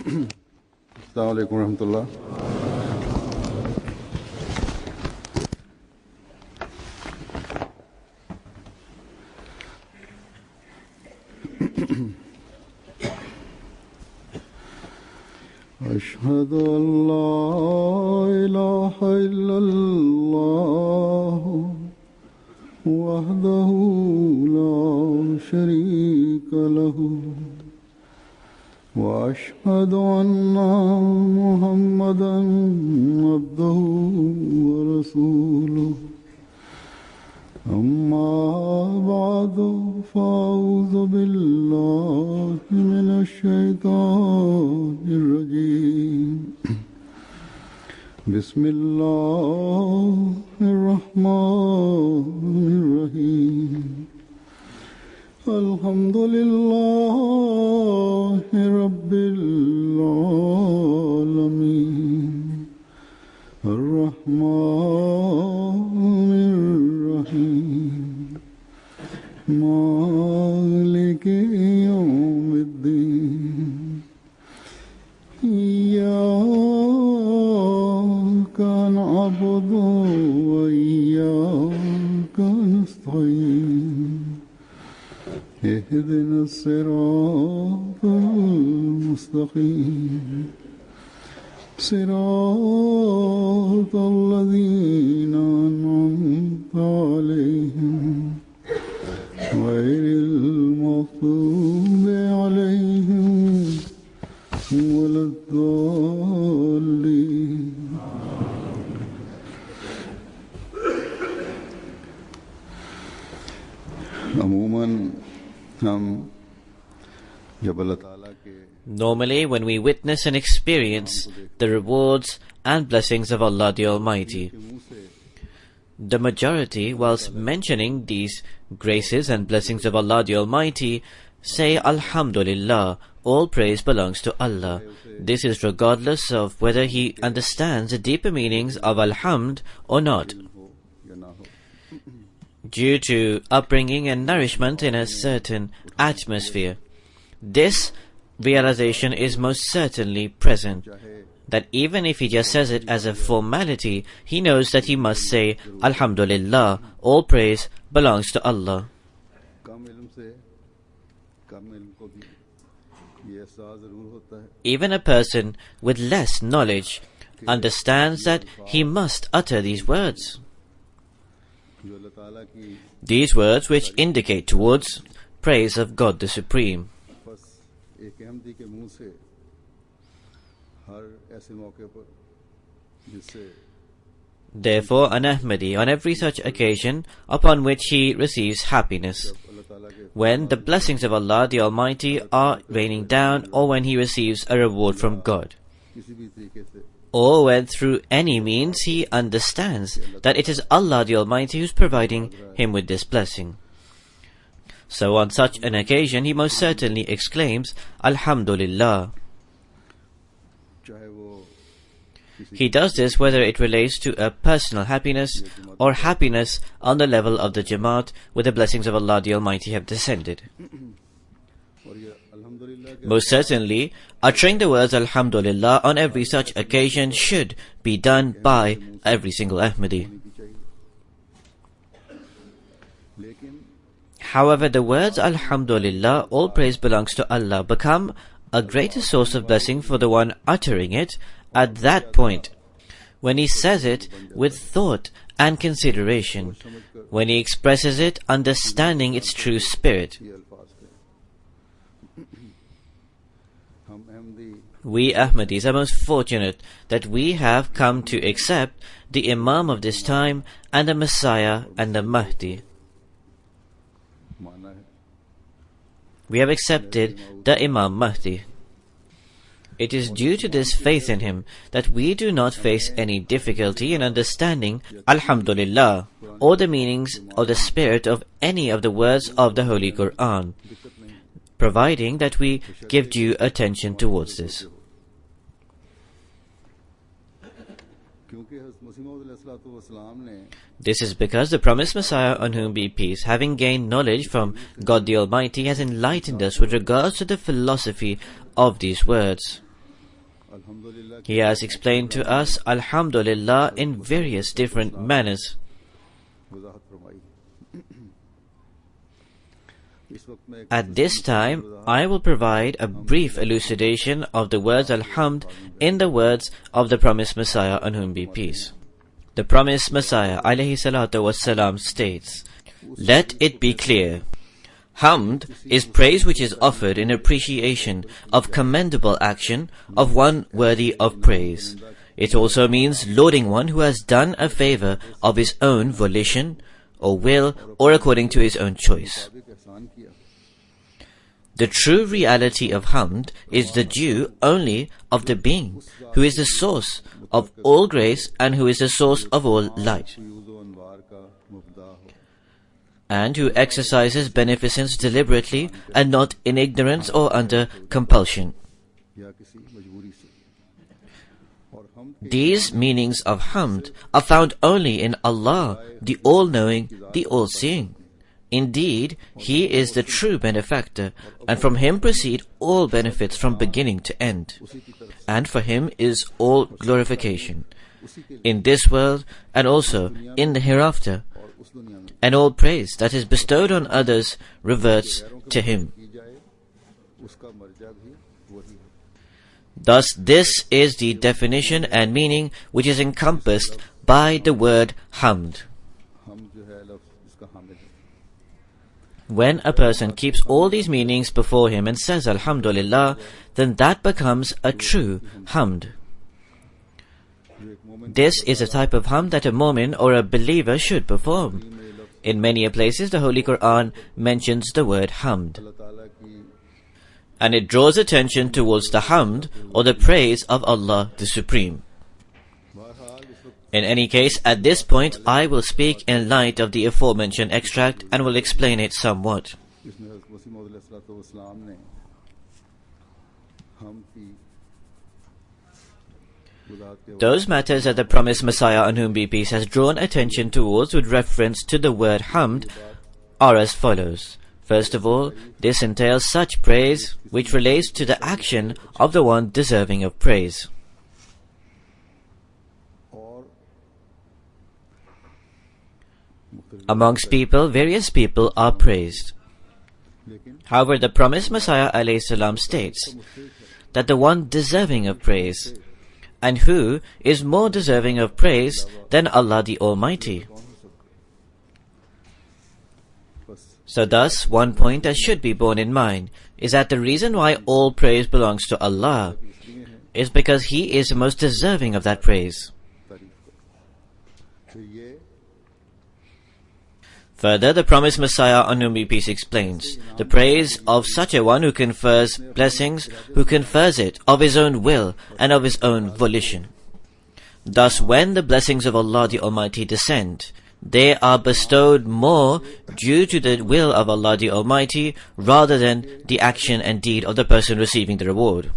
अस्सलाम वालेकुम रहमतुल्लाह। أشهد أن لا إله إلا الله وحده لا شريك له وأشهد أن محمدا عبده ورسوله أما بعد فأعوذ بالله من الشيطان الرجيم بسم الله الرحمن الرحيم الحمد لله رب العالمين الرحمن الرحيم مالك يوم الدين إياك نعبد وإياك نستعين اهدنا الصراط المستقيم صراط الذين أنعمت عليهم غير المغضوب عليهم ولا الضالين عموماً Normally, when we witness and experience the rewards and blessings of Allah the Almighty, the majority, whilst mentioning these graces and blessings of Allah the Almighty, say Alhamdulillah, all praise belongs to Allah. This is regardless of whether he understands the deeper meanings of Alhamd or not, due to upbringing and nourishment in a certain atmosphere. This realization is most certainly present, that even if he just says it as a formality, he knows that he must say Alhamdulillah, all praise belongs to Allah. Even a person with less knowledge understands that he must utter these words. These words which indicate towards praise of God the Supreme. Therefore, an Ahmadi, on every such occasion upon which he receives happiness, when the blessings of Allah the Almighty are raining down, or when he receives a reward from God, or when through any means he understands that it is Allah the Almighty who is providing him with this blessing, so on such an occasion he most certainly exclaims Alhamdulillah. He does this whether it relates to a personal happiness or happiness on the level of the Jamaat, where the blessings of Allah the Almighty have descended. Most certainly, uttering the words Alhamdulillah on every such occasion should be done by every single Ahmadi. However, the words Alhamdulillah, all praise belongs to Allah, become a greater source of blessing for the one uttering it at that point, when he says it with thought and consideration, when he expresses it understanding its true spirit. We Ahmadis are most fortunate that we have come to accept the Imam of this time and the Messiah and the Mahdi. We have accepted the Imam Mahdi. It is due to this faith in him that we do not face any difficulty in understanding Alhamdulillah or the meanings of the spirit of any of the words of the Holy Quran, providing that we give due attention towards this. This is because the promised Messiah, on whom be peace, having gained knowledge from God the Almighty, has enlightened us with regards to the philosophy of these words. अल्हम्दुलिल्लाह He has explained to us Alhamdulillah in various different manners. वजाहत फरमाई। इस वक्त मैं At this time, I will provide a brief elucidation of the words Alhamd in the words of the promised Messiah, on whom be peace. The promised Messiah alayhi salatu wassalam states, "Let it be clear, Hamd is praise which is offered in appreciation of commendable action of one worthy of praise. It also means lauding one who has done a favor of his own volition or will or according to his own choice. The true reality of Hamd is the due only of the being who is the source of all grace and who is the source of all light, and who exercises beneficence deliberately and not in ignorance or under compulsion." These meanings of Hamd are found only in Allah, the All-Knowing, the All-Seeing. Indeed, He is the true benefactor, and from Him proceed all benefits from beginning to end, and for Him is all glorification, in this world and also in the hereafter, and all praise that is bestowed on others reverts to Him. Thus, this is the definition and meaning which is encompassed by the word Hamd. When a person keeps all these meanings before him and says Alhamdulillah, then that becomes a true Hamd. This is a type of Hamd that a mu'min or a believer should perform. In many places, the Holy Quran mentions the word Hamd, and it draws attention towards the Hamd or the praise of Allah the Supreme. In any case, at this point, I will speak in light of the aforementioned extract and will explain it somewhat. Those matters that the promised Messiah, on whom be peace, has drawn attention towards with reference to the word Hamd are as follows. First of all, this entails such praise which relates to the action of the one deserving of praise. Amongst people, various people are praised. However, the promised Messiah alayhi salam states that the one deserving of praise, and who is more deserving of praise than Allah the Almighty. So thus, one point that should be borne in mind is that the reason why all praise belongs to Allah is because He is the most deserving of that praise. Further, the promised Messiah, on whom be peace, explains the praise of such a one who confers blessings, who confers it of his own will and of his own volition. Thus, when the blessings of Allah the Almighty descend, they are bestowed more due to the will of Allah the Almighty rather than the action and deed of the person receiving the reward.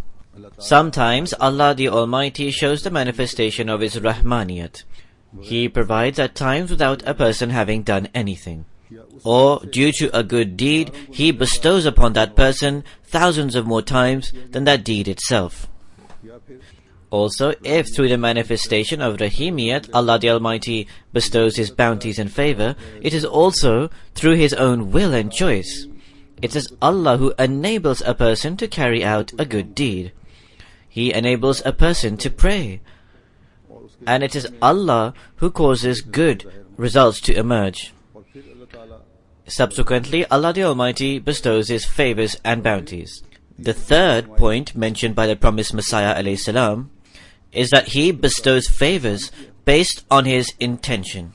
Sometimes Allah the Almighty shows the manifestation of His Rahmaniyat. He provides at times without a person having done anything. Or, due to a good deed, He bestows upon that person thousands of more times than that deed itself. Also, if through the manifestation of Rahimiyat, Allah the Almighty bestows His bounties and favor, it is also through His own will and choice. It is Allah who enables a person to carry out a good deed. He enables a person to pray. And it is Allah who causes good results to emerge. Subsequently, Allah the Almighty bestows His favors and bounties. The third point mentioned by the promised Messiah alayhi salam is that He bestows favors based on His intention.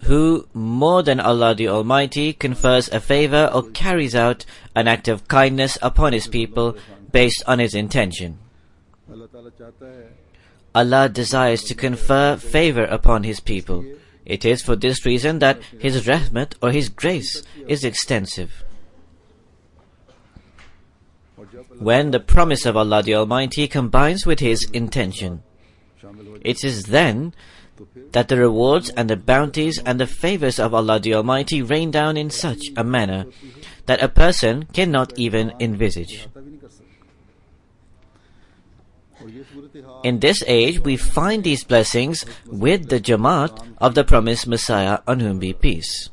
Who, more than Allah the Almighty, confers a favor or carries out an act of kindness upon His people based on His intention. Allah desires to confer favor upon His people. It is for this reason that His rahmat or His grace is extensive. When the promise of Allah the Almighty combines with His intention, it is then that the rewards and the bounties and the favors of Allah the Almighty rain down in such a manner that a person cannot even envisage. In this age, we find these blessings with the Jamaat of the promised Messiah, on whom be peace.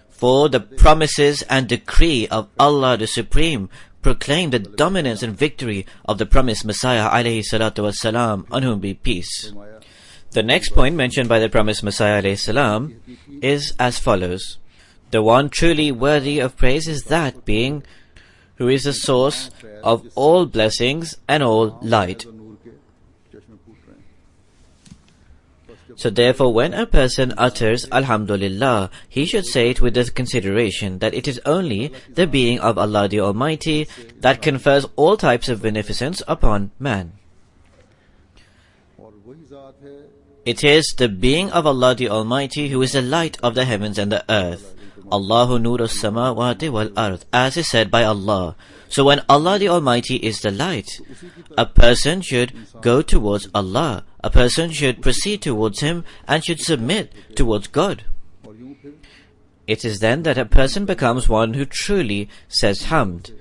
For the promises and decree of Allah the Supreme proclaim the dominance and victory of the promised Messiah, alayhi salatu wassalam, on whom be peace. The next point mentioned by the promised Messiah, alayhi salam, is as follows. The one truly worthy of praise is that being who is the source of all blessings and all light. So therefore, when a person utters Alhamdulillah, he should say it with this consideration that it is only the being of Allah the Almighty that confers all types of beneficence upon man. It is the being of Allah the Almighty who is the light of the heavens and the earth. Allahu nurus samawati wal ard, as is said by Allah. So when Allah the Almighty is the light, a person should go towards Allah. A person should proceed towards Him and should submit towards God. It is then that a person becomes one who truly says Hamd.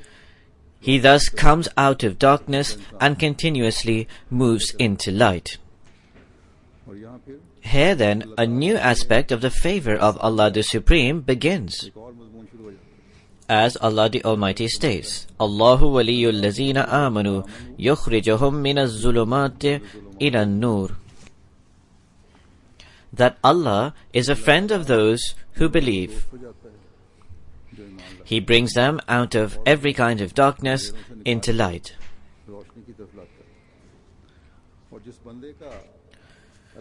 He thus comes out of darkness and continuously moves into light. Here then, a new aspect of the favor of Allah the Supreme begins. As Allah the Almighty states, Allahu waliyul lazina amanu yukhrijuhum minaz zulumati ila nur. That Allah is a friend of those who believe. He brings them out of every kind of darkness into light.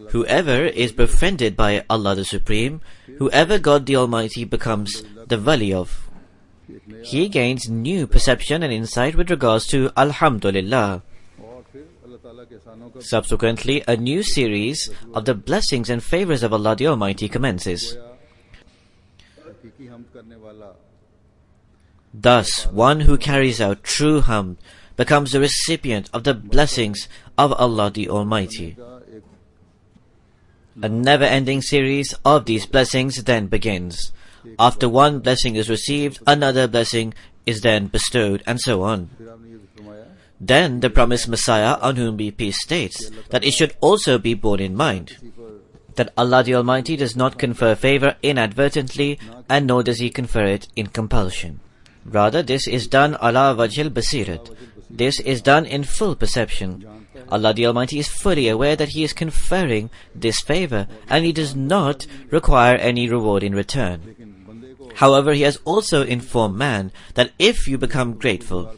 Whoever is befriended by Allah the Supreme, whoever God the Almighty becomes the wali of, he gains new perception and insight with regards to Alhamdulillah. Subsequently, a new series of the blessings and favors of Allah the Almighty commences. Thus, one who carries out true hamd becomes the recipient of the blessings of Allah the Almighty. A never-ending series of these blessings then begins. After one blessing is received, another blessing is then bestowed, and so on. Then the promised Messiah, on whom be peace, states that it should also be borne in mind that Allah the Almighty does not confer favor inadvertently, and nor does He confer it in compulsion. Rather, this is done ala wajhil basirat. This is done in full perception. Allah the Almighty is fully aware that He is conferring this favor, and He does not require any reward in return. However, He has also informed man that if you become grateful,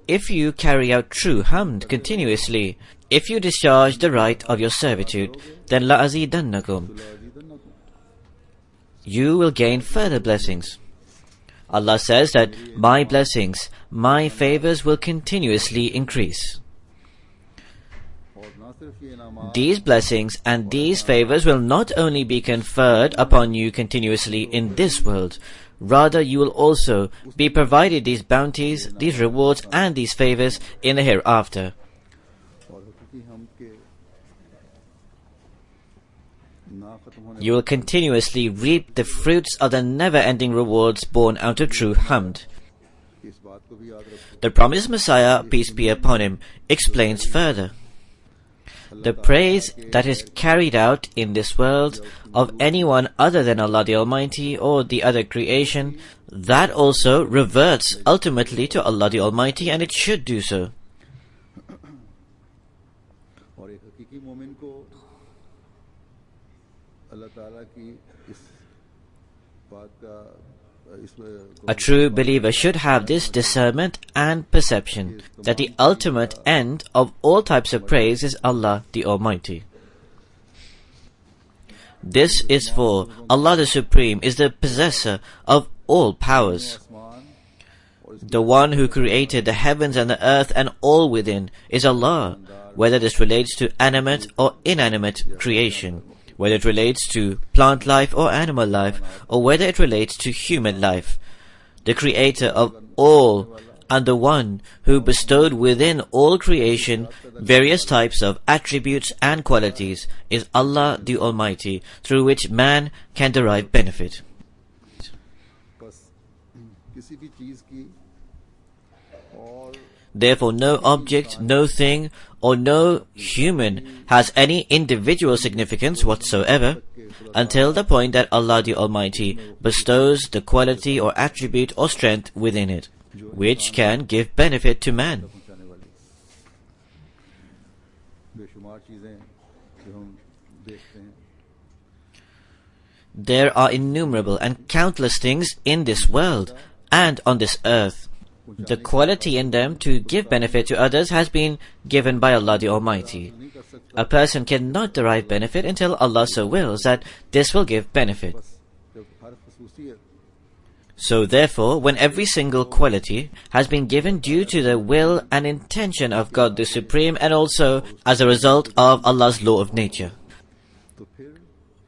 if you carry out true hamd continuously, if you discharge the right of your servitude, then la'azidannakum, you will gain further blessings. Allah says that my blessings, my favors will continuously increase. These blessings and these favors will not only be conferred upon you continuously in this world, rather you will also be provided these bounties, these rewards and these favors in the hereafter. You will continuously reap the fruits of the never-ending rewards born out of true hamd. The promised Messiah, peace be upon him, explains further. The praise that is carried out in this world of anyone other than Allah the Almighty or the other creation, that also reverts ultimately to Allah the Almighty, and it should do so. A true believer should have this discernment and perception that the ultimate end of all types of praise is Allah the Almighty. This is for Allah the Supreme is the possessor of all powers. The one who created the heavens and the earth and all within is Allah, whether this relates to animate or inanimate creation, whether it relates to plant life or animal life, or whether it relates to human life. The creator of all and the one who bestowed within all creation various types of attributes and qualities is Allah the Almighty, through which man can derive benefit. बस किसी भी चीज की और Therefore, no object, no thing, or no human has any individual significance whatsoever until the point that Allah the Almighty bestows the quality or attribute or strength within it, which can give benefit to man. पहुंचाने वाली बेशुमार चीजें जो हम देखते हैं There are innumerable and countless things in this world and on this earth. The quality in them to give benefit to others has been given by Allah the Almighty. नहीं कर सकता A person cannot derive benefit until Allah so wills that this will give benefit. बस जब हर खसूसियत So therefore, when every single quality has been given due to the will and intention of God the Supreme and also as a result of Allah's law of nature. तो फिर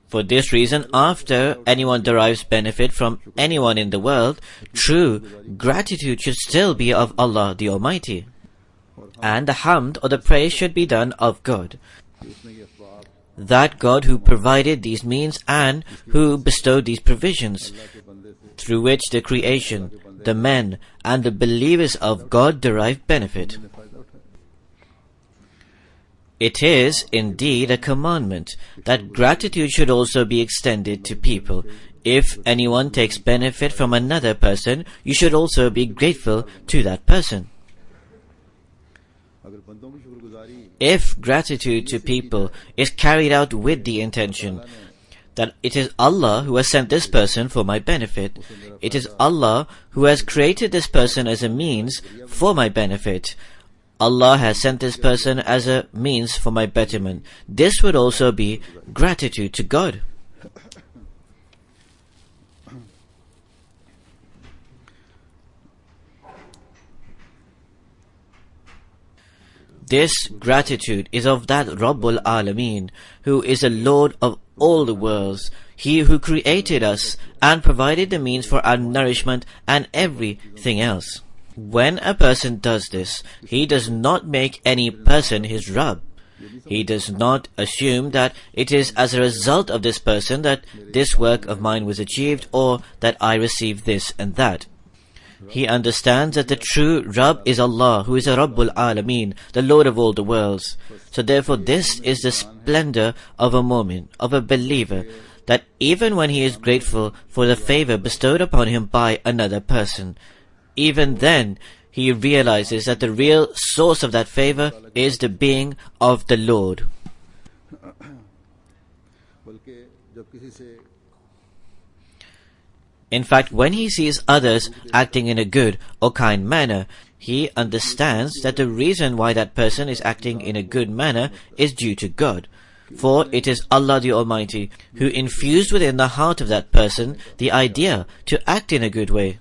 For this reason, after anyone derives benefit from anyone in the world, true gratitude should still be of Allah the Almighty. And the hamd or the praise should be done of God. उसने ये ख्वाब That God who provided these means and who bestowed these provisions, के बंदे से through which the creation, the men, and the believers of God derive benefit. फायदा उठाया It is indeed a commandment that gratitude should also be extended to people. If anyone takes benefit from another person, you should also be grateful to that person. अगर बंदों की शुक्रगुजारी If gratitude to people is carried out with the intention that it is Allah who has sent this person for my benefit, it is Allah who has created this person as a means for my benefit, Allah has sent this person as a means for my betterment, this would also be gratitude to God. This gratitude is of that Rabbul Alameen, who is the Lord of all the worlds, He who created us and provided the means for our nourishment and everything else. When a person does this, he does not make any person his Rabb. He does not assume that it is as a result of this person that this work of mine was achieved or that I received this and that. He understands that the true Rabb is Allah, who is a Rabbul Alameen, the Lord of all the worlds. So therefore this is the splendor of a mu'min, of a believer, that even when he is grateful for the favor bestowed upon him by another person, even then he realizes that the real source of that favor is the being of the Lord. बल्कि जब किसी से In fact, when he sees others acting in a good or kind manner, he understands that the reason why that person is acting in a good manner is due to God. For it is Allah the Almighty who infused within the heart of that person the idea to act in a good way.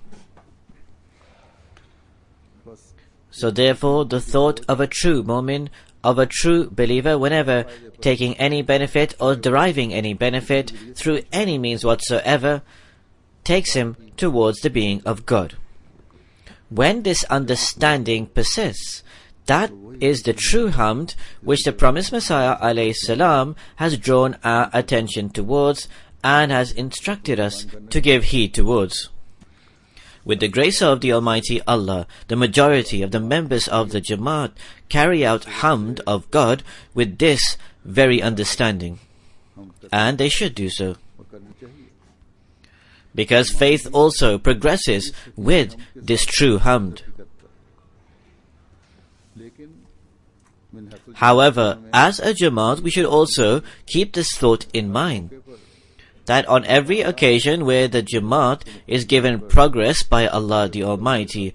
बस So therefore, the thought of a true mu'min, of a true believer, whenever taking any benefit or deriving any benefit through any means whatsoever, takes him towards the being of God. When this understanding persists, that is the true hamd which the promised Messiah alayhi salam has drawn our attention towards and has instructed us to give heed towards. With the grace of the Almighty Allah, the majority of the members of the Jamaat carry out hamd of God with this very understanding, and they should do so. और करनी चाहिए Because faith also progresses with this true hamd. लेकिन من हैसुल However, as a Jamaat, we should also keep this thought in mind, that on every occasion where the Jamaat is given progress by Allah the Almighty,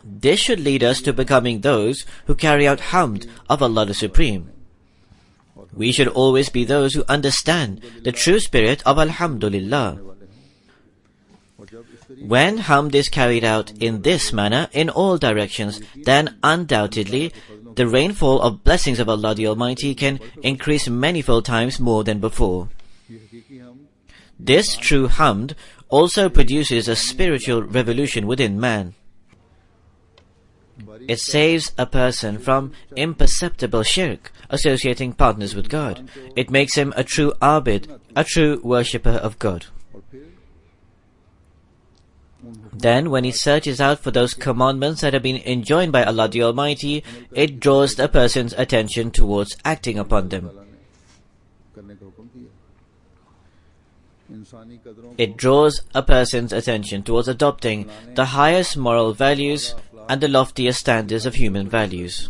this should lead us to becoming those who carry out hamd of Allah the Supreme. We should always be those who understand the true spirit of Alhamdulillah. और जब इस तरीके When hamd is carried out in this manner in all directions, then undoubtedly the rainfall of blessings of Allah the Almighty can increase manifold times more than before. ये हकीकी हम This true hamd also produces a spiritual revolution within man. It saves a person from imperceptible shirk, associating partners with God. It makes him a true abid, a true worshipper of God. Then, when he searches out for those commandments that have been enjoined by Allah the Almighty, it draws the person's attention towards acting upon them. It draws a person's attention towards adopting the highest moral values and the loftiest standards of human values.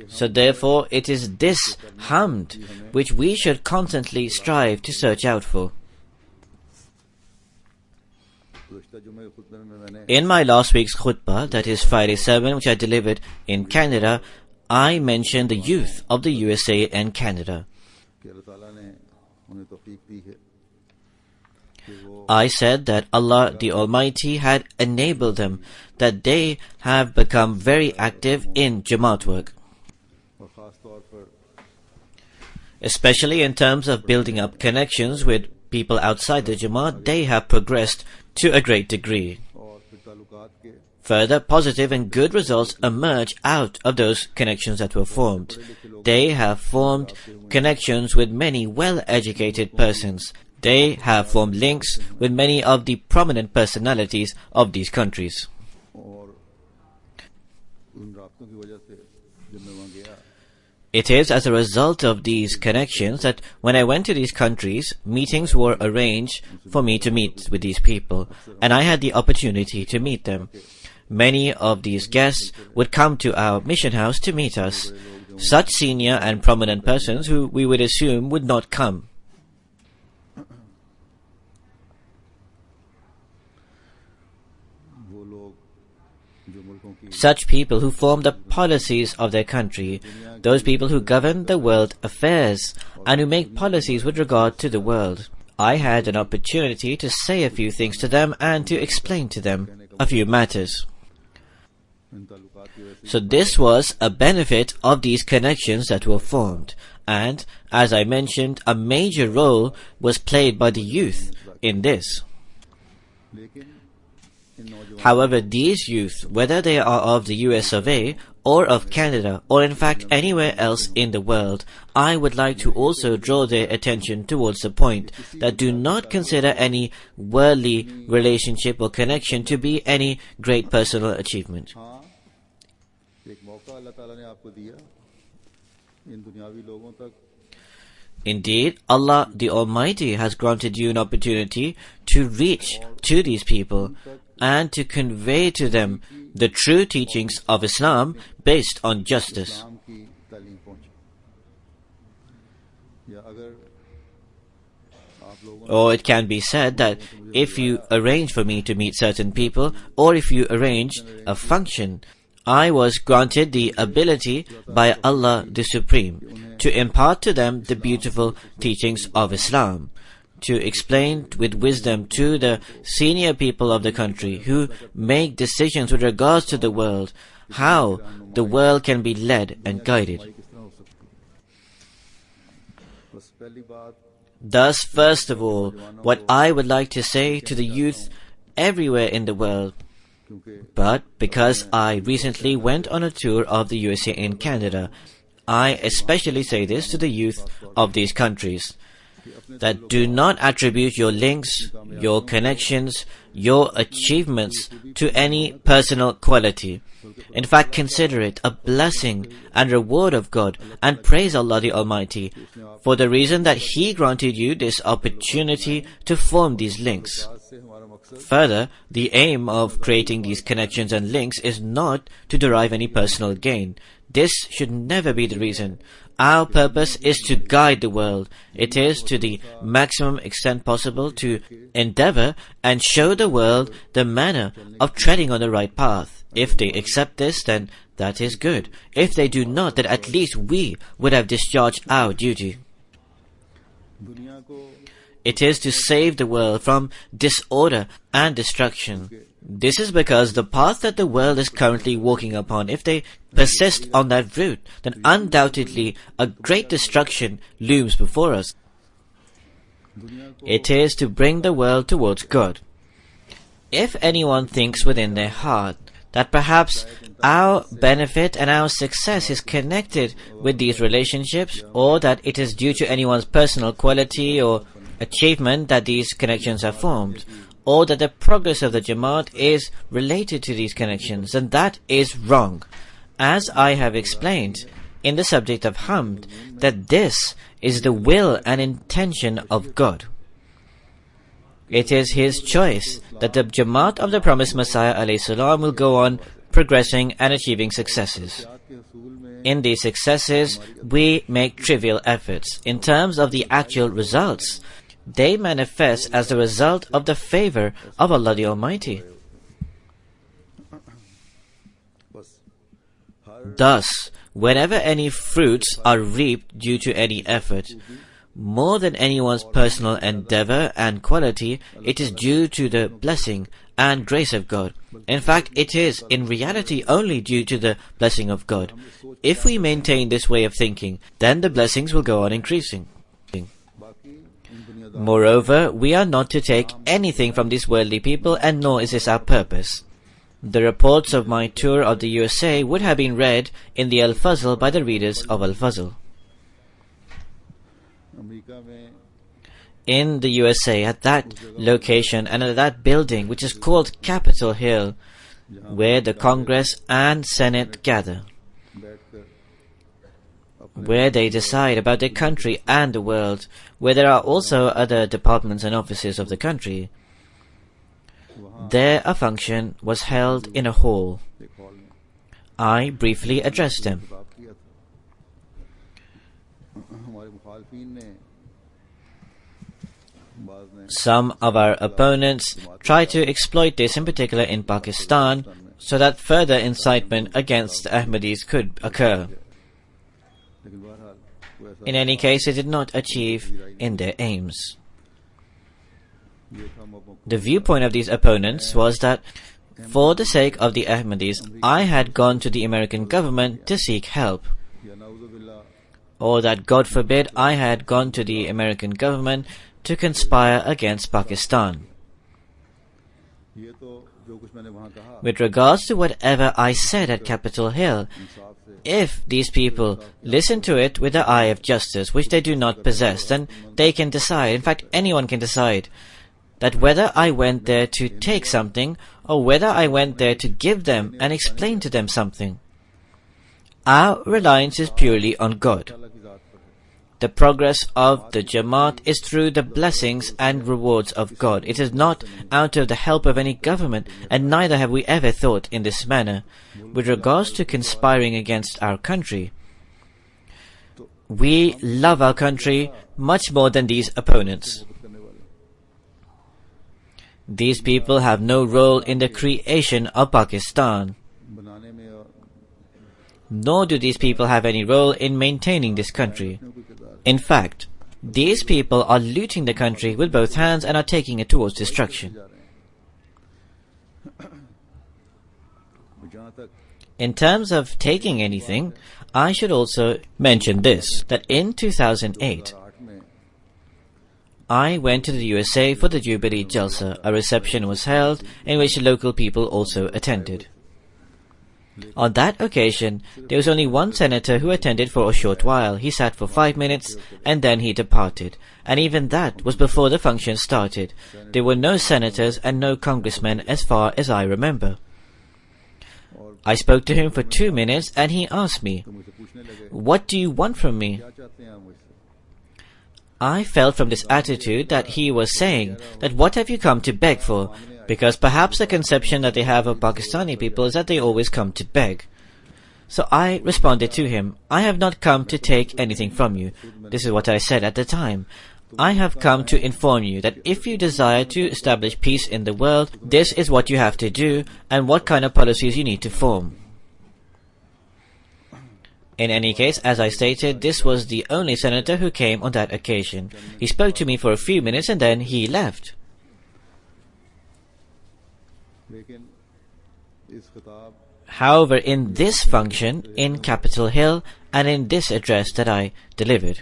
So therefore, it is this hamd which we should constantly strive to search out for. In my last week's khutbah, that is Friday 7, which I delivered in Canada, I mentioned the youth of the USA and Canada. I said that Allah the Almighty had enabled them, that they have become very active in Jamaat work. Especially in terms of building up connections with people outside the Jamaat, they have progressed to a great degree. Further, positive and good results emerge out of those connections that were formed. They have formed connections with many well-educated persons. They have formed links with many of the prominent personalities of these countries. It is as a result of these connections that when I went to these countries, meetings were arranged for me to meet with these people, and I had the opportunity to meet them. Many of these guests would come to our mission house to meet us, such senior and prominent persons who we would assume would not come. Such people who form the policies of their country, those people who govern the world affairs, and who make policies with regard to the world. I had an opportunity to say a few things to them and to explain to them a few matters. So this was a benefit of these connections that were formed, and, as I mentioned, a major role was played by the youth in this. However, these youth, whether they are of the US of A or of Canada, or in fact anywhere else in the world, I would like to also draw their attention towards the point that do not consider any worldly relationship or connection to be any great personal achievement. Indeed, Allah the Almighty has granted you an opportunity to reach to these people and to convey to them the true teachings of Islam based on justice. Or it can be said that if you arrange for me to meet certain people, or if you arrange a function, I was granted the ability by Allah the Supreme to impart to them the beautiful teachings of Islam, to explain with wisdom to the senior people of the country who make decisions with regards to the world, how the world can be led and guided. Thus, first of all, what I would like to say to the youth everywhere in the world, but because I recently went on a tour of the USA and Canada, I especially say this to the youth of these countries, that do not attribute your links, your connections, your achievements to any personal quality. In fact, consider it a blessing and reward of God, and praise Allah the Almighty for the reason that He granted you this opportunity to form these links. Further, the aim of creating these connections and links is not to derive any personal gain. This should never be the reason. Our purpose is to guide the world. It is to the maximum extent possible to endeavor and show the world the manner of treading on the right path. If they accept this, then that is good. If they do not, then at least we would have discharged our duty. It is to save the world from disorder and destruction. This is because the path that the world is currently walking upon, if they persist on that route, then undoubtedly a great destruction looms before us. It is to bring the world towards God. If anyone thinks within their heart that perhaps our benefit and our success is connected with these relationships, or that it is due to anyone's personal quality or achievement that these connections are formed, or that the progress of the Jamaat is related to these connections, and that is wrong. As I have explained in the subject of Hamd, that this is the will and intention of God. It is His choice that the Jamaat of the promised Messiah ﷺ will go on progressing and achieving successes. In these successes, we make trivial efforts. In terms of the actual results, they manifest as the result of the favor of Allah the Almighty. Thus, whenever any fruits are reaped due to any effort, more than anyone's personal endeavor and quality, it is due to the blessing and grace of God. In fact, it is in reality only due to the blessing of God. If we maintain this way of thinking, then the blessings will go on increasing. Moreover, we are not to take anything from these worldly people, and nor is this our purpose. The reports of my tour of the USA would have been read in the Al-Fazl by the readers of Al-Fazl. In the USA, at that location and at that building, which is called Capitol Hill, where the Congress and Senate gather, where they decide about their country and the world, where there are also other departments and offices of the country, there a function was held in a hall. I briefly addressed them. Some of our opponents try to exploit this, in particular in Pakistan, so that further incitement against the Ahmadis could occur. In any case, it did not achieve in their aims. The viewpoint of these opponents was that, for the sake of the Ahmadis, I had gone to the American government to seek help, or that, God forbid, I had gone to the American government to conspire against Pakistan. With regards to whatever I said at Capitol Hill, if these people listen to it with the eye of justice, which they do not possess, then they can decide, in fact anyone can decide, that whether I went there to take something, or whether I went there to give them and explain to them something. Our reliance is purely on God. The progress of the Jamaat is through the blessings and rewards of God. It is not out of the help of any government, and neither have we ever thought in this manner. With regards to conspiring against our country, we love our country much more than these opponents. These people have no role in the creation of Pakistan, nor do these people have any role in maintaining this country. In fact, these people are looting the country with both hands and are taking it towards destruction. In terms of taking anything, I should also mention this, that in 2008, I went to the USA for the Jubilee Jalsa. A reception was held in which local people also attended. On that occasion, there was only one senator who attended for a short while. He sat for 5 minutes and then he departed. And even that was before the function started. There were no senators and no congressmen as far as I remember. I spoke to him for 2 minutes and he asked me, "What do you want from me?" I felt from this attitude that he was saying that what have you come to beg for? Because perhaps the conception that they have of Pakistani people is that they always come to beg. So I responded to him, "I have not come to take anything from you." This is what I said at the time. "I have come to inform you that if you desire to establish peace in the world, this is what you have to do and what kind of policies you need to form. In any case, as I stated, this was the only senator who came on that occasion. He spoke to me for a few minutes and then he left. However, in this function, in Capitol Hill, and in this address that I delivered,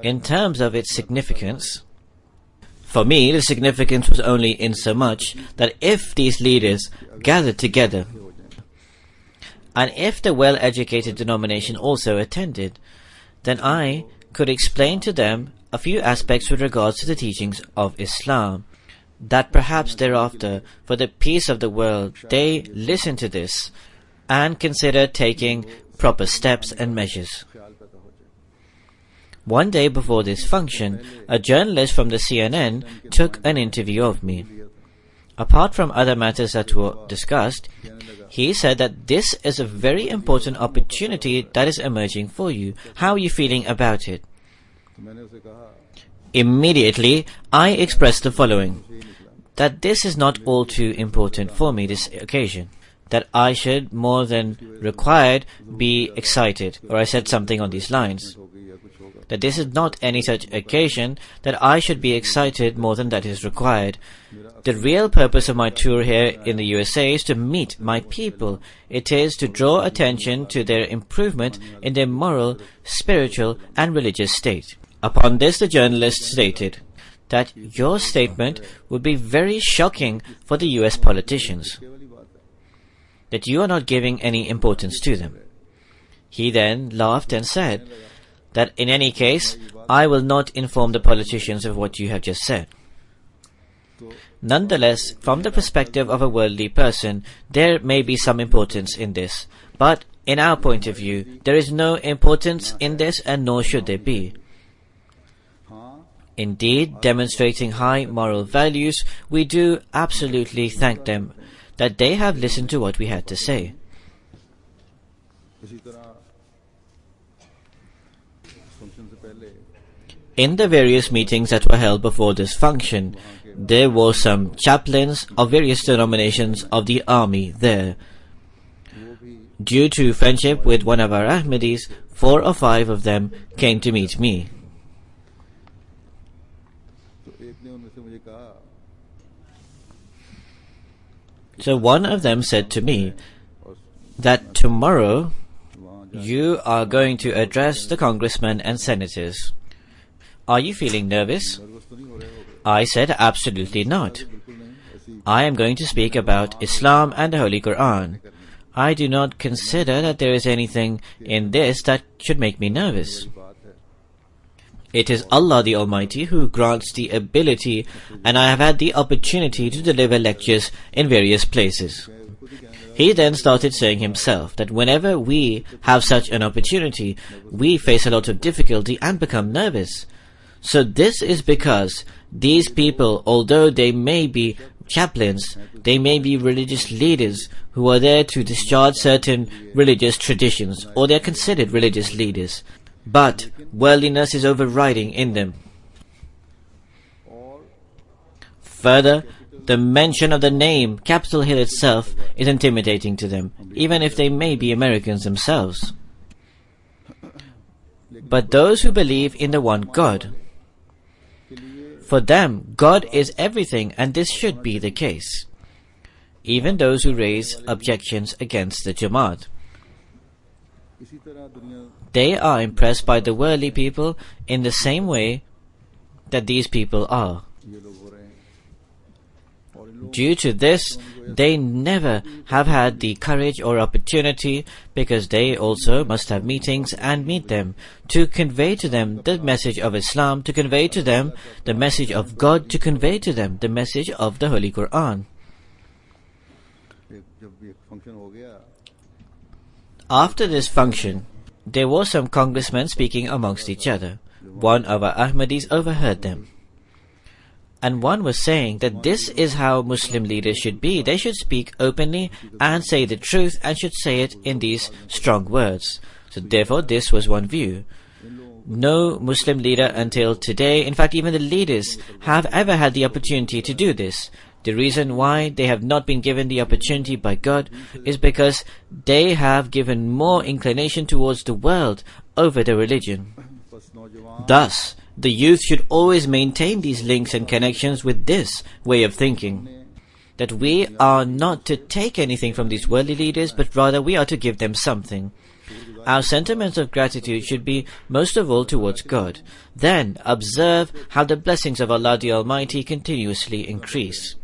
in terms of its significance, For me, the significance was only in so much that if these leaders gathered together, and if the well-educated denomination also attended, then I could explain to them a few aspects with regards to the teachings of Islam, that perhaps thereafter, for the peace of the world, they listen to this and consider taking proper steps and measures. One day before this function, a journalist from the CNN took an interview of me. Apart from other matters that were discussed, he said that this is a very important opportunity that is emerging for you. How are you feeling about it? Immediately, I expressed the following, that this is not all too important for me this occasion, that I should more than required be excited, or I said something on these lines, that this is not any such occasion that I should be excited more than that is required. The real purpose of my tour here in the USA is to meet my people. It is to draw attention to their improvement in their moral, spiritual and religious state. Upon this, the journalist stated that your statement would be very shocking for the US politicians, that you are not giving any importance to them. He then laughed and said that in any case, I will not inform the politicians of what you have just said. Nonetheless, from the perspective of a worldly person, there may be some importance in this, but in our point of view, there is no importance in this and nor should there be. Indeed, demonstrating high moral values, we do absolutely thank them that they have listened to what we had to say. In the various meetings that were held before this function, there were some chaplains of various denominations of the army there. Due to friendship with one of our Ahmadis, 4 or 5 of them came to meet me. So one of them said to me that tomorrow you are going to address the congressmen and senators. Are you feeling nervous? I said absolutely not. I am going to speak about Islam and the Holy Quran. I do not consider that there is anything in this that should make me nervous. It is Allah the Almighty who grants the ability, and I have had the opportunity to deliver lectures in various places. He then started saying himself that whenever we have such an opportunity, we face a lot of difficulty and become nervous. So this is because these people, although they may be chaplains, they may be religious leaders who are there to discharge certain religious traditions, or they are considered religious leaders, but worldliness is overriding in them. Further, the mention of the name Capitol Hill itself is intimidating to them, even if they may be Americans themselves. But those who believe in the one God, for them, God is everything, and this should be the case. Even those who raise objections against the Jamaat, they are impressed by the worldly people in the same way that these people are. Due to this, they never have had the courage or opportunity, because they also must have meetings and meet them, to convey to them the message of Islam, to convey to them the message of God, to convey to them the message of the Holy Quran. After this function, there were some congressmen speaking amongst each other. One of our Ahmadis overheard them, and one was saying that this is how Muslim leaders should be. They should speak openly and say the truth, and should say it in these strong words. So therefore this was one view. No Muslim leader until today, in fact even the leaders, have ever had the opportunity to do this. The reason why they have not been given the opportunity by God is because they have given more inclination towards the world over the religion. Thus, the youth should always maintain these links and connections with this way of thinking, that we are not to take anything from these worldly leaders, but rather we are to give them something. Our sentiments of gratitude should be most of all towards God. Then observe how the blessings of Allah the Almighty continuously increase.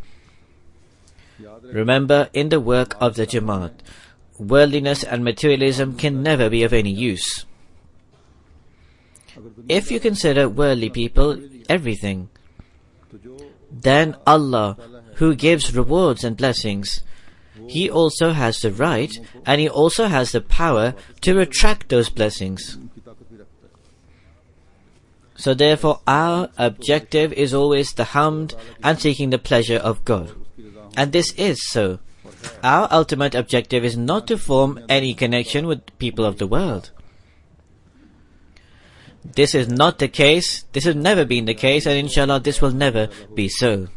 Remember, in the work of the Jamaat, worldliness and materialism can never be of any use. If you consider worldly people everything, then Allah, who gives rewards and blessings, He also has the right and He also has the power to retract those blessings. So therefore our objective is always the hamd and seeking the pleasure of God. And this is so. Our ultimate objective is not to form any connection with people of the world. This is not the case, this has never been the case, and inshallah this will never be so.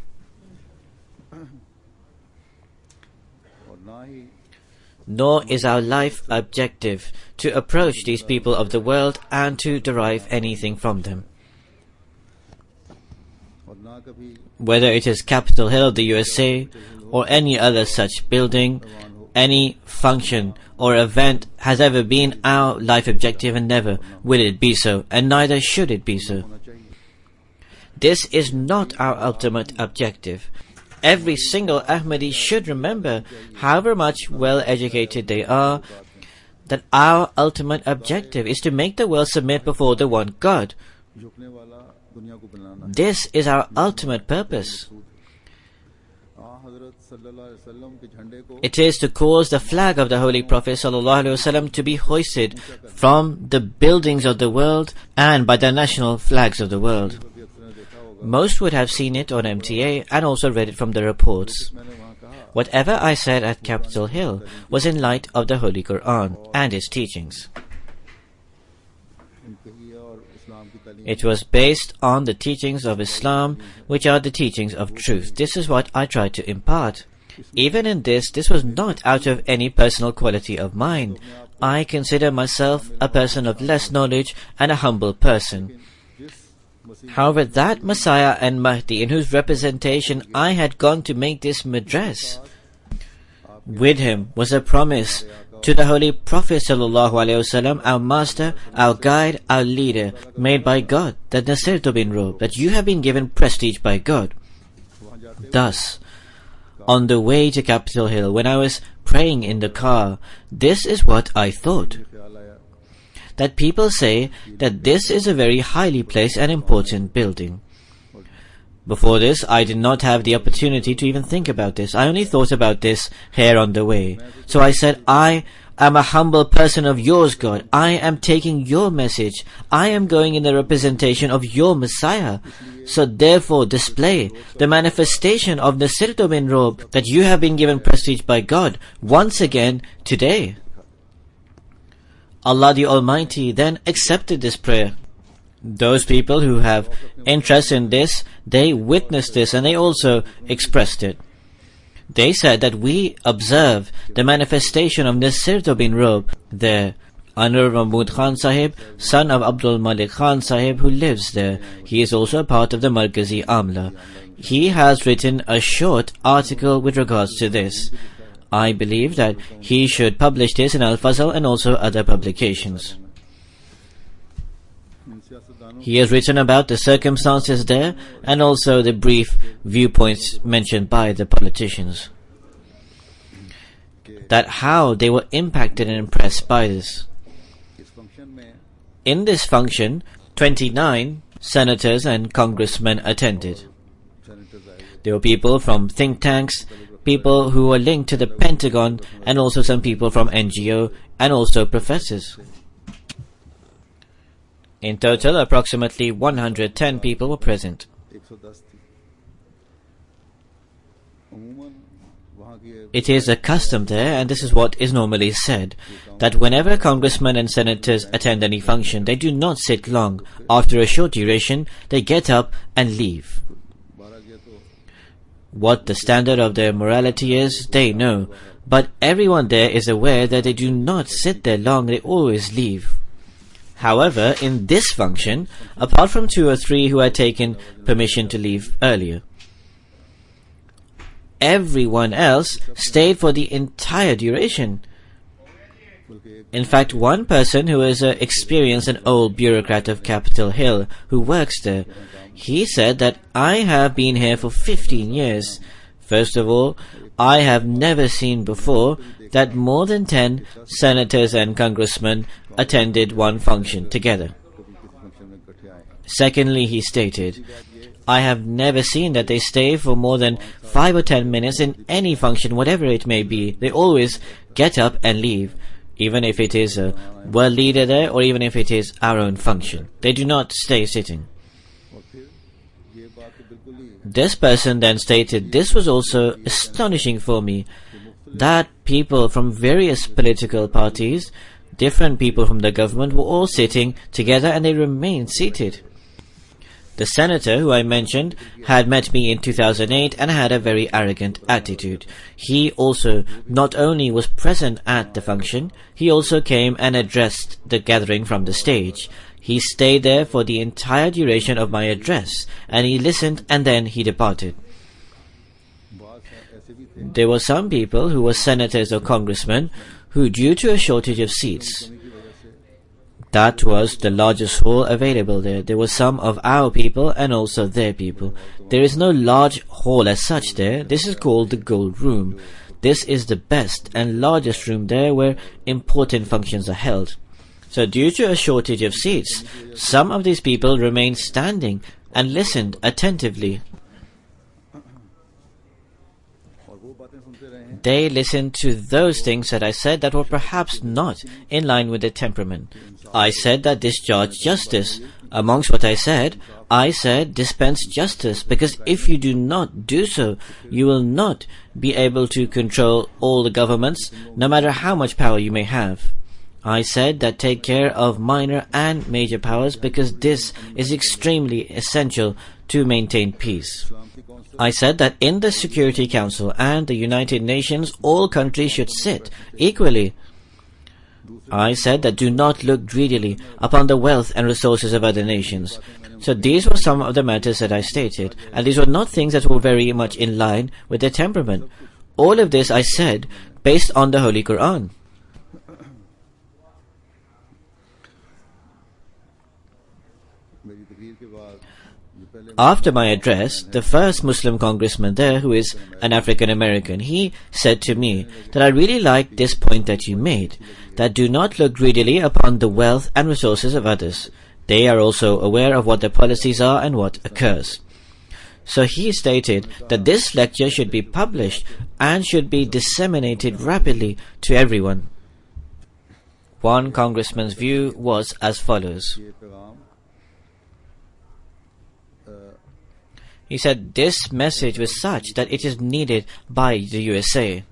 Nor is our life objective to approach these people of the world and to derive anything from them. Whether it is Capitol Hill of the USA or any other such building, any function or event has ever been our life objective, and never will it be so, and neither should it be so. This is not our ultimate objective. Every single Ahmadi should remember, however much well educated they are, that our ultimate objective is to make the world submit before the one God. This is our ultimate purpose. It is to cause the flag of the Holy Prophet ﷺ to be hoisted from the buildings of the world and by the national flags of the world. Most would have seen it on MTA and also read it from the reports. Whatever I said at Capitol Hill was in light of the Holy Quran and its teachings. It was based on the teachings of Islam, which are the teachings of truth. This is what I tried to impart. Even in this was not out of any personal quality of mine. I consider myself a person of less knowledge and a humble person. However, that Messiah and Mahdi in whose representation I had gone to make this madras, with him was a promise to the Holy Prophet ﷺ, our master, our guide, our leader, made by God, that Nasirtu bin Rob, that you have been given prestige by God. Thus, on the way to Capitol Hill, when I was praying in the car, this is what I thought. That people say that this is a very highly placed and important building. Before this, I did not have the opportunity to even think about this. I only thought about this here on the way. So I said, I am a humble person of yours, God. I am taking your message. I am going in the representation of your Messiah. So therefore display the manifestation of Nasirtu bin Rob, that you have been given prestige by God once again today. Allah the Almighty then accepted this prayer. Those people who have interest in this, they witnessed this and they also expressed it. They said that we observe the manifestation of Nasirtu bin Rob there. Anwar Mahmud Khan Sahib, son of Abdul Malik Khan Sahib, who lives there. He is also a part of the Markazi Amla. He has written a short article with regards to this. I believe that he should publish this in Al-Fazl and also other publications. He has written about the circumstances there and also the brief viewpoints mentioned by the politicians. That how they were impacted and impressed by this. In this function, 29 senators and congressmen attended. There were people from think tanks, people who were linked to the Pentagon, and also some people from NGO, and also professors. In total, approximately 110 people were present. It is a custom there, and this is what is normally said, that whenever congressmen and senators attend any function, they do not sit long. After a short duration, they get up and leave. What the standard of their morality is, they know, but everyone there is aware that they do not sit there long, they always leave. However, in this function, apart from 2 or 3 who had taken permission to leave earlier, everyone else stayed for the entire duration. In fact, one person who is an experienced and old bureaucrat of Capitol Hill who works there, he said that I have been here for 15 years. First of all, I have never seen before that more than 10 senators and congressmen attended one function together. Secondly, he stated, I have never seen that they stay for more than 5 or 10 minutes in any function, whatever it may be. They always get up and leave, even if it is a world leader there or even if it is our own function. They do not stay sitting. This person then stated, this was also astonishing for me, that people from various political parties, different people from the government, were all sitting together and they remained seated. The senator who I mentioned had met me in 2008 and had a very arrogant attitude. He also not only was present at the function, he also came and addressed the gathering from the stage. He stayed there for the entire duration of my address, and he listened and then he departed. There were some people who were senators or congressmen who, due to a shortage of seats, that was the largest hall available there. There were some of our people and also their people. There is no large hall as such there. This is called the Gold Room. This is the best and largest room there where important functions are held. So due to a shortage of seats, some of these people remained standing and listened attentively. They listened to those things that I said that were perhaps not in line with their temperament. I said that discharge justice. Amongst what I said dispense justice, because if you do not do so, you will not be able to control all the governments, no matter how much power you may have. I said that take care of minor and major powers, because this is extremely essential to maintain peace. I said that in the Security Council and the United Nations, all countries should sit equally. I said that do not look greedily upon the wealth and resources of other nations. So these were some of the matters that I stated, and these were not things that were very much in line with their temperament. All of this I said based on the Holy Quran. After my address, the first Muslim congressman there, who is an African American, he said to me that I really like this point that you made, that do not look greedily upon the wealth and resources of others. They are also aware of what their policies are and what occurs. So he stated that this lecture should be published and should be disseminated rapidly to everyone. One congressman's view was as follows. He said this message was such that it is needed by the USA.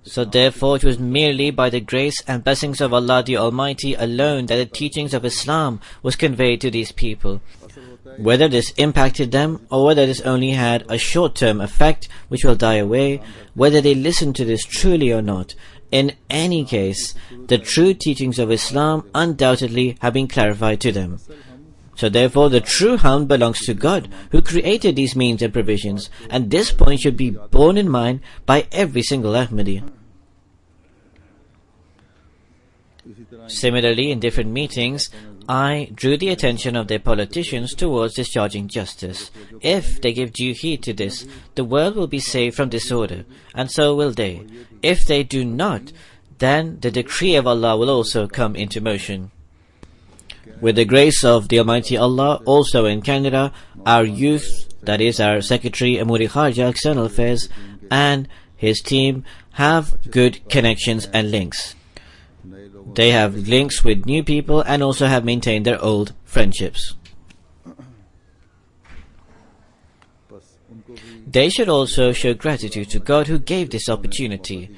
So therefore it was merely by the grace and blessings of Allah the Almighty alone that the teachings of Islam was conveyed to these people. Whether this impacted them or whether this only had a short-term effect which will die away, whether they listened to this truly or not, in any case, the true teachings of Islam undoubtedly have been clarified to them. So therefore the true hamd belongs to God, who created these means and provisions, and this point should be borne in mind by every single Ahmadi. Similarly, in different meetings, I drew the attention of their politicians towards discharging justice. If they give due heed to this, the world will be saved from disorder, and so will they. If they do not, then the decree of Allah will also come into motion. With the grace of the Almighty Allah, also in Canada, our youth, that is our Secretary Amuri Kharja External Affairs, and his team have good connections and links. They have links with new people and also have maintained their old friendships. They should also show gratitude to God who gave this opportunity,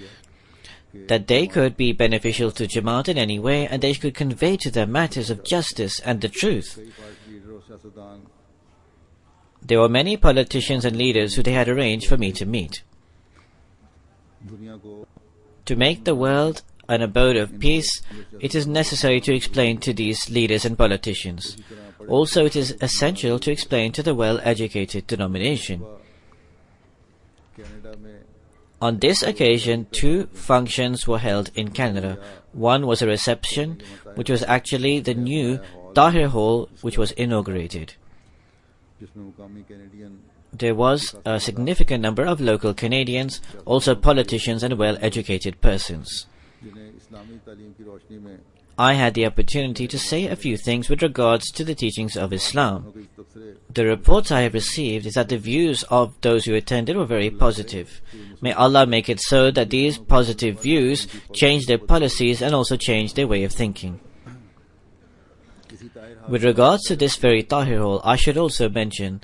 that they could be beneficial to Jamaat in any way, and they could convey to them matters of justice and the truth. There were many politicians and leaders who they had arranged for me to meet. To make the world an abode of peace, it is necessary to explain to these leaders and politicians. Also, it is essential to explain to the well-educated denomination. On this occasion, two functions were held in Canada. One was a reception, which was actually the new Tahir Hall, which was inaugurated. There was a significant number of local Canadians, also politicians and well-educated persons. I had the opportunity to say a few things with regards to the teachings of Islam. The reports I have received is that the views of those who attended were very positive. May Allah make it so that these positive views change their policies and also change their way of thinking. With regards to this very Tahir Hall, I should also mention,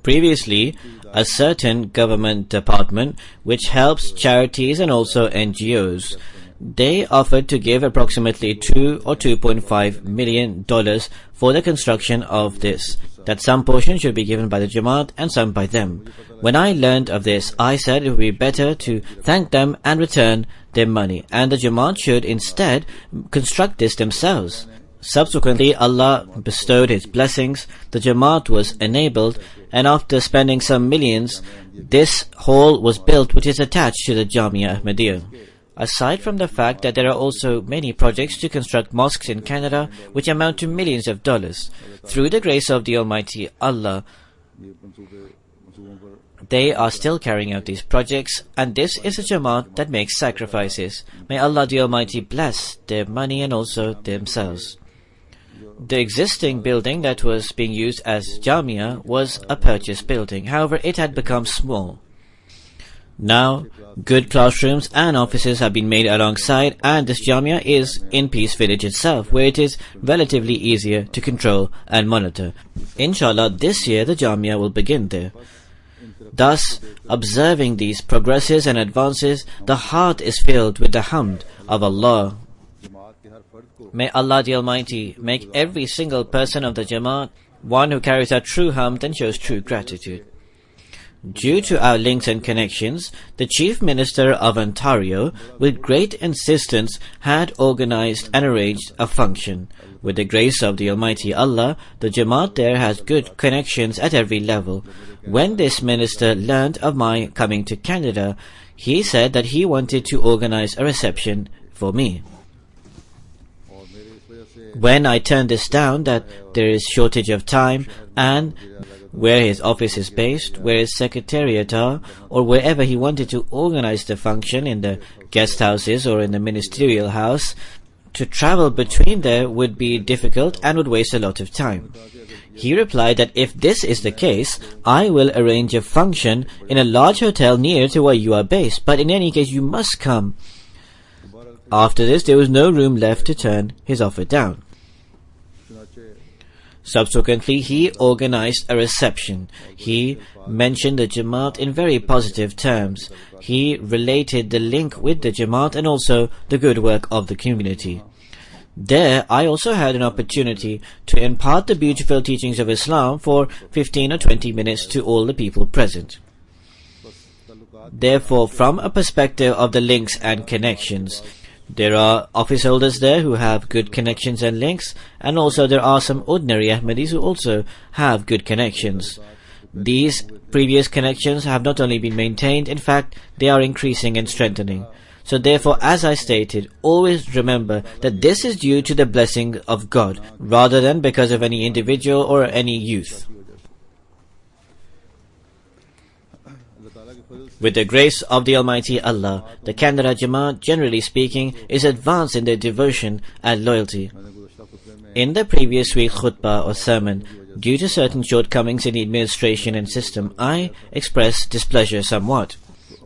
previously, a certain government department which helps charities and also NGOs, they offered to give approximately $2 or $2.5 million for the construction of this, that some portion should be given by the Jamaat and some by them. When I learned of this, I said it would be better to thank them and return their money, and the Jamaat should instead construct this themselves. Subsequently, Allah bestowed His blessings, the Jamaat was enabled, and after spending some millions, this hall was built which is attached to the Jamia Ahmadiyya. Aside from the fact that there are also many projects to construct mosques in Canada which amount to millions of dollars, through the grace of the Almighty Allah, they are still carrying out these projects, and this is a Jamaat that makes sacrifices. May Allah the Almighty bless their money and also themselves. The existing building that was being used as Jamia was a purchased building. However, it had become small. Now, good classrooms and offices have been made alongside, and this Jamia is in Peace Village itself, where it is relatively easier to control and monitor. Inshallah, this year the Jamia will begin there. Thus, observing these progresses and advances, the heart is filled with the hamd of Allah. May Allah the Almighty make every single person of the Jamaat one who carries out true hamd and shows true gratitude. Due to our links and connections, the Chief Minister of Ontario, with great insistence, had organized and arranged a function. With the grace of the Almighty Allah, the Jamaat there has good connections at every level. When this minister learned of my coming to Canada, he said that he wanted to organize a reception for me. When I turned this down, that there is shortage of time, and where his office is based, where his secretariat are, or wherever he wanted to organize the function, in the guest houses or in the ministerial house, to travel between there would be difficult and would waste a lot of time. He replied that if this is the case, I will arrange a function in a large hotel near to where you are based, but in any case you must come. After this, there was no room left to turn his offer down. Subsequently, he organized a reception. He mentioned the Jamaat in very positive terms. He related the link with the Jamaat and also the good work of the community. There, I also had an opportunity to impart the beautiful teachings of Islam for 15 or 20 minutes to all the people present. Therefore, from a perspective of the links and connections, there are office holders there who have good connections and links, and also there are some ordinary Ahmadis who also have good connections. These previous connections have not only been maintained, in fact, they are increasing and strengthening. So therefore, as I stated, always remember that this is due to the blessing of God, rather than because of any individual or any youth. With the grace of the Almighty Allah, the Canada Jamaat, generally speaking, is advanced in their devotion and loyalty. In the previous week's khutbah or sermon, due to certain shortcomings in the administration and system, I expressed displeasure somewhat.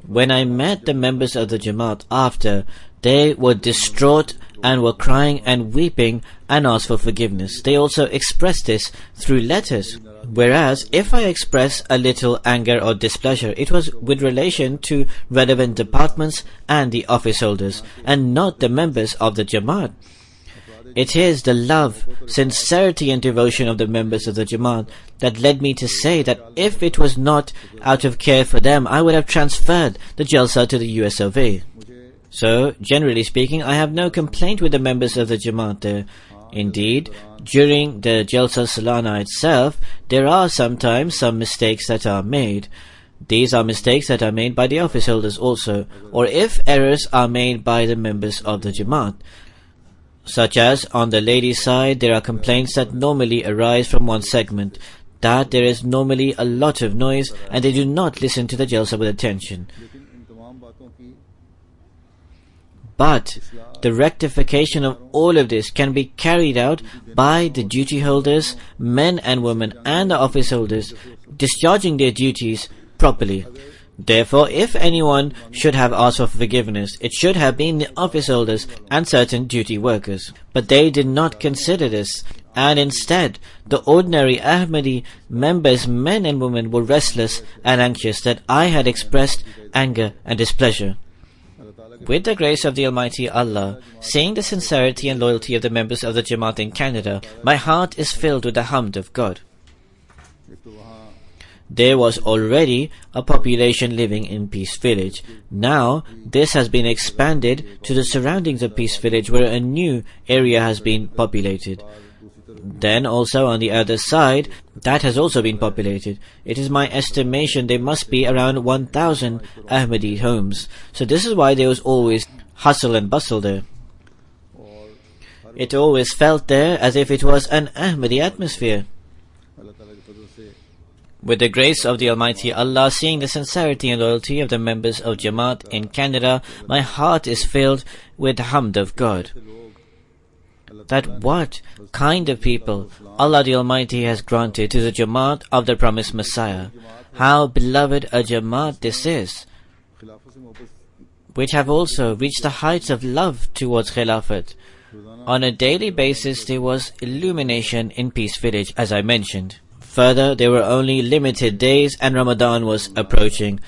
When I met the members of the Jamaat after, they were distraught and were crying and weeping and asked for forgiveness. They also expressed this through letters. Whereas, if I express a little anger or displeasure, it was with relation to relevant departments and the office holders, and not the members of the Jamaat. It is the love, sincerity and devotion of the members of the Jamaat that led me to say that if it was not out of care for them, I would have transferred the Jalsa to the US of A. So, generally speaking, I have no complaint with the members of the Jamaat there. Indeed, during the Jalsa Salana itself, there are sometimes some mistakes that are made. These are mistakes that are made by the office holders also, or if errors are made by the members of the Jamaat, such as on the ladies' side there are complaints that normally arise from one segment, that there is normally a lot of noise and they do not listen to the Jalsa with attention. But the rectification of all of this can be carried out by the duty holders, men and women, and the office holders discharging their duties properly. Therefore, if anyone should have asked for forgiveness, it should have been the office holders and certain duty workers. But they did not consider this, and instead, the ordinary Ahmadi members, men and women, were restless and anxious that I had expressed anger and displeasure. With the grace of the Almighty Allah, seeing the sincerity and loyalty of the members of the Jamaat in Canada, my heart is filled with the hamd of God. There was already a population living in Peace Village. Now, this has been expanded to the surroundings of Peace Village, where a new area has been populated. Then also on the other side, that has also been populated. It is my estimation there must be around 1,000 Ahmadi homes. So this is why there was always hustle and bustle there. It always felt there as if it was an Ahmadi atmosphere. With the grace of the Almighty Allah, seeing the sincerity and loyalty of the members of Jamaat in Canada, my heart is filled with the hamd of God. That what kind of people Allah the Almighty has granted to the Jamaat of the promised Messiah. How beloved a Jamaat this is, which have also reached the heights of love towards Khilafat. On a daily basis there was illumination in Peace Village, as I mentioned. Further, there were only limited days and Ramadan was approaching.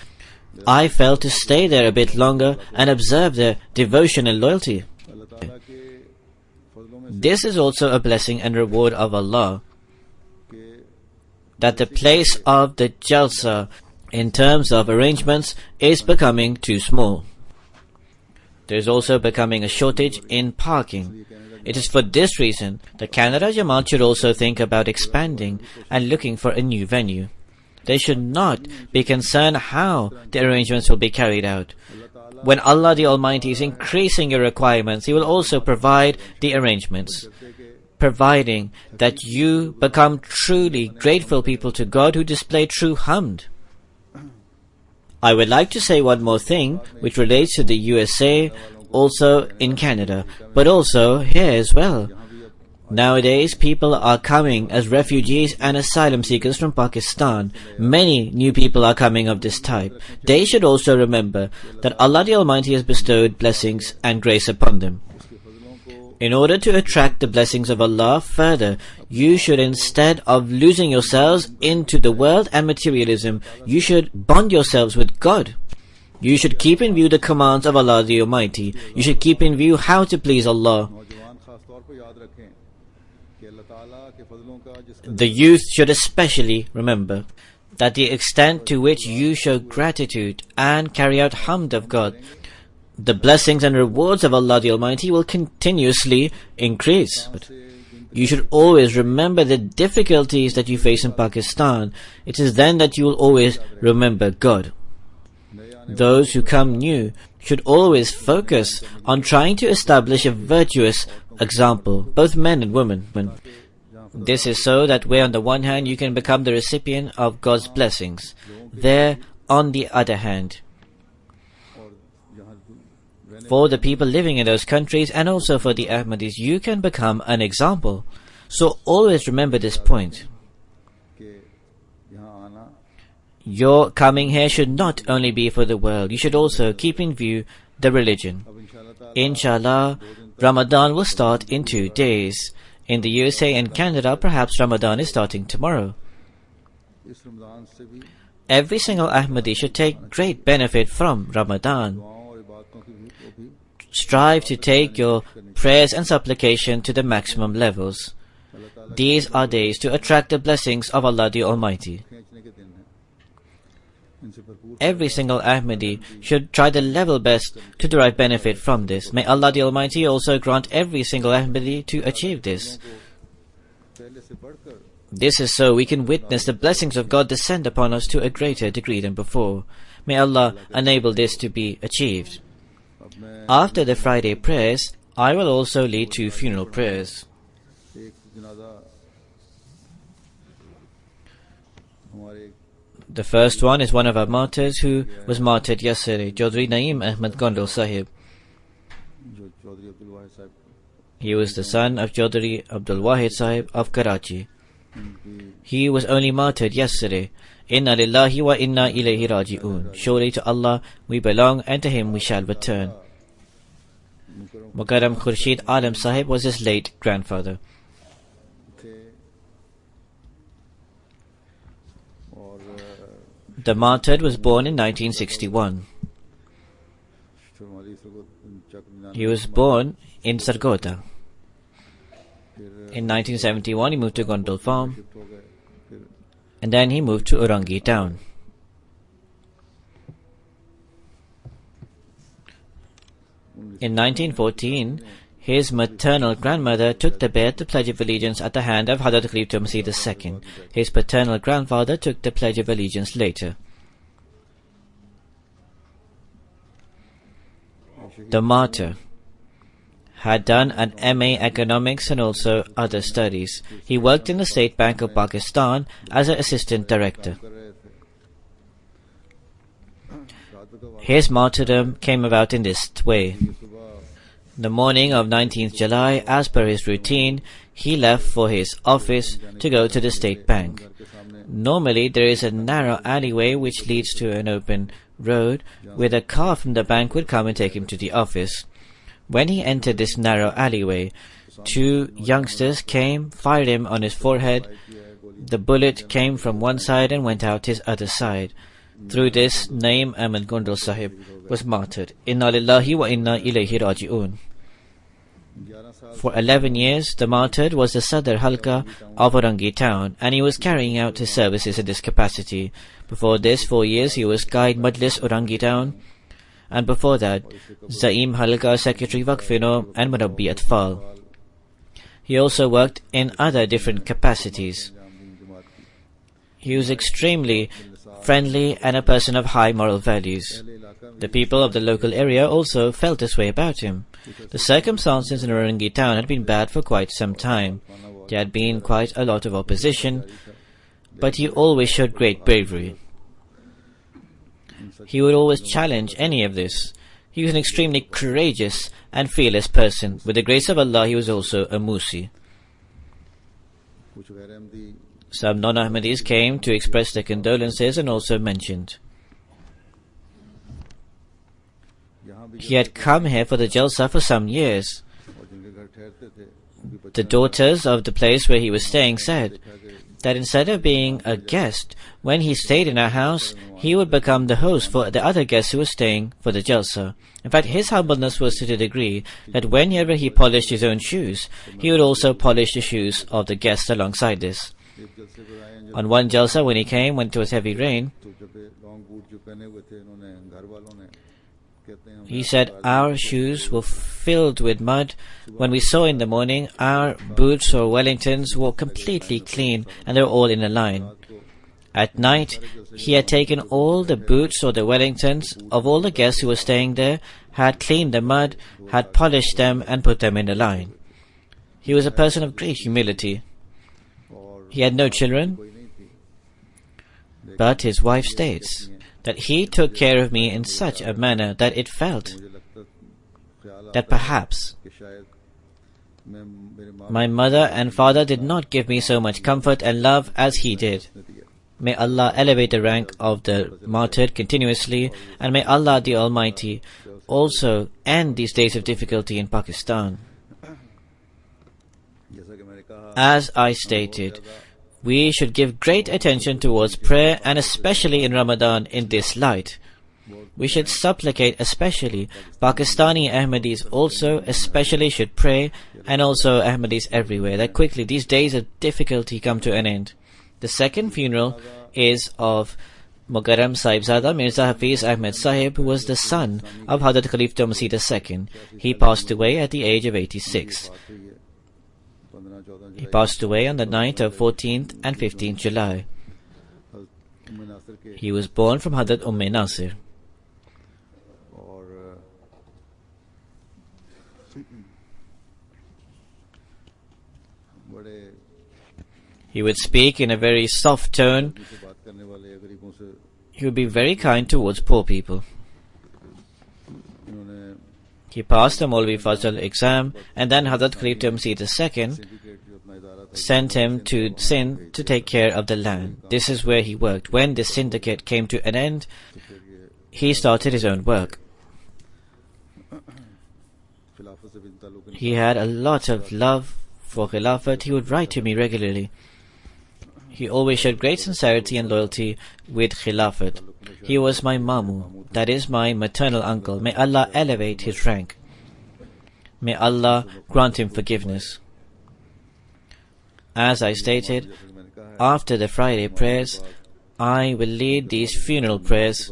I felt to stay there a bit longer and observe their devotion and loyalty. This is also a blessing and reward of Allah, that the place of the Jalsa in terms of arrangements is becoming too small. There is also becoming a shortage in parking. It is for this reason the Canada Jamaat should also think about expanding and looking for a new venue. They should not be concerned how the arrangements will be carried out. When Allah the Almighty is increasing your requirements, He will also provide the arrangements, providing that you become truly grateful people to God who display true hamd. I would like to say one more thing which relates to the USA, also in Canada, but also here as well. Nowadays, people are coming as refugees and asylum seekers from Pakistan. Many new people are coming of this type. They should also remember that Allah the Almighty has bestowed blessings and grace upon them. In order to attract the blessings of Allah further, you should, instead of losing yourselves into the world and materialism, you should bond yourselves with God. You should keep in view the commands of Allah the Almighty. You should keep in view how to please Allah. The youth should especially remember that the extent to which you show gratitude and carry out hamd of God, the blessings and rewards of Allah the Almighty will continuously increase. But you should always remember the difficulties that you face in Pakistan. It is then that you will always remember God. Those who come new should always focus on trying to establish a virtuous example, both men and women. This is so that where on the one hand you can become the recipient of God's blessings, there on the other hand, for the people living in those countries and also for the Ahmadis, you can become an example. So always remember this point. Your coming here should not only be for the world, you should also keep in view the religion. Inshallah, Ramadan will start in 2 days. In the USA and Canada, perhaps Ramadan is starting tomorrow. Every single Ahmadi should take great benefit from Ramadan. Strive to take your prayers and supplication to the maximum levels. These are days to attract the blessings of Allah the Almighty. Every single Ahmadi should try the level best to derive benefit from this. May Allah the Almighty also grant every single Ahmadi to achieve this. This is so we can witness the blessings of God descend upon us to a greater degree than before. May Allah enable this to be achieved. After the Friday prayers, I will also lead 2 funeral prayers. एक जनाजा हमारे The first one is one of our martyrs who was martyred yesterday, Chaudhry Naeem Ahmed Gondal Sahib. जो चौधरी अब्दुल वाहिद साहब He was the son of Chaudhry Abdul Wahid Sahib of Karachi. उनकी He was only martyred yesterday. Inna lillahi wa inna ilayhi raji'un. Surely to Allah we belong and to Him we shall return. Mukarram Khurshid Alam Sahib was his late grandfather. थे और The martyred was born in 1961. हमारी चक He was born in Sargota. फिर In 1971 he moved to Gondal Farm, shift हो गए फिर and then he moved to Urangi town. In 1914, his maternal grandmother took the Pledge of Allegiance at the hand of Hazrat Khalifah Masih II. His paternal grandfather took the Pledge of Allegiance later. The martyr had done an MA Economics and also other studies. He worked in the State Bank of Pakistan as an assistant director. कर रहे थे रात को His martyrdom came about in this way. सुबह The morning of 19th July, as per his routine, he left for his office to go to the State Bank. घर के सामने Normally, there is a narrow alleyway which leads to an open road, where a car from the bank would come and take him to the office. When he entered this narrow alleyway, 2 youngsters came, fired him on his forehead. The bullet came from one side and went out his other side. Through this, Naeem Ahmed Gondal Sahib was martyred. Inna lillahi wa inna ilayhi raji'un. 11 साल For 11 years, the martyred was the Sadr Halka of Urangi town, and he was carrying out his services in this capacity. Before this, 4 years, he was Qaid Majlis Urangi town, and before that, Zaim Halka Secretary Waqf-e-Nom and Murabbi Atfal. He also worked in other different capacities. जामदीन जमात की He was extremely friendly and a person of high moral values. पहले इलाका में The people of the local area also felt this way about him. The circumstances in Urangi town had been bad for quite some time. There had been quite a lot of opposition, but he always showed great bravery. He would always challenge any of this. He was an extremely courageous and fearless person. With the grace of Allah, he was also a Musi. कुछ गैर Ahmadi Some non-Ahmadis came to express their condolences and also mentioned. यहाँ भी He had come here for the Jalsa for some years. और जिनके घर ठहरते थे उनकी बच्चियां The daughters of the place where he was staying said that instead of being a guest, when he stayed in our house, he would become the host for the other guests who were staying for the Jalsa. In fact, his humbleness was to the degree that whenever he polished his own shoes, he would also polish the shoes of the guests alongside this. एक जलसे पर आए हैं जब On one Jalsa, when he came, when it was heavy rain, तो जब ये long boot जो पहने हुए थे इन्होंने घर वालों ने कहते हैं he said our shoes were filled with mud. When we saw in the morning, our boots or Wellingtons were completely clean and they were all in a line. At night, he had taken all the boots or the Wellingtons of all the guests who were staying there, had cleaned the mud, had polished them and put them in a line. He was a person of great humility. और He had no children, कोई नहीं थी but his wife states that he took care of me in such a manner that it felt मुझे लगता ख्याल that आता perhaps कि शायद मैं मेरे माँ my mother and father did not give me so much comfort and love as he did. ने दिया May Allah elevate the rank of the martyred continuously, and may Allah the Almighty also end these days of difficulty in Pakistan. जैसा कि मैंने कहा As I stated, we should give great attention towards prayer, and especially in Ramadan in this light. We should supplicate, especially Pakistani Ahmadis also especially should pray, and also Ahmadis everywhere, that quickly these days of difficulty come to an end. The second funeral is of Mukarram Sahibzada Mirza Hafiz Ahmed Sahib, who was the son of Hazrat Khalifah Masih II. He passed away at the age of 86. बात हुई है 15 He passed away on the night of 14th and 15th July. He was born from Hazrat Nasir. He would speak in a very soft tone. He would be very kind towards poor people. He passed the Maulvi Fazl exam, and then Hazrat Khalifa Masih II sent him to Sindh to take care of the land. This is where he worked. When this syndicate came to an end, he started his own work. He had a lot of love for Khilafat. He would write to me regularly. He always showed great sincerity and loyalty with Khilafat. He was my Mamu, that is my maternal uncle. May Allah elevate his rank. May Allah grant him forgiveness. As I stated, after the Friday prayers, I will lead these funeral prayers.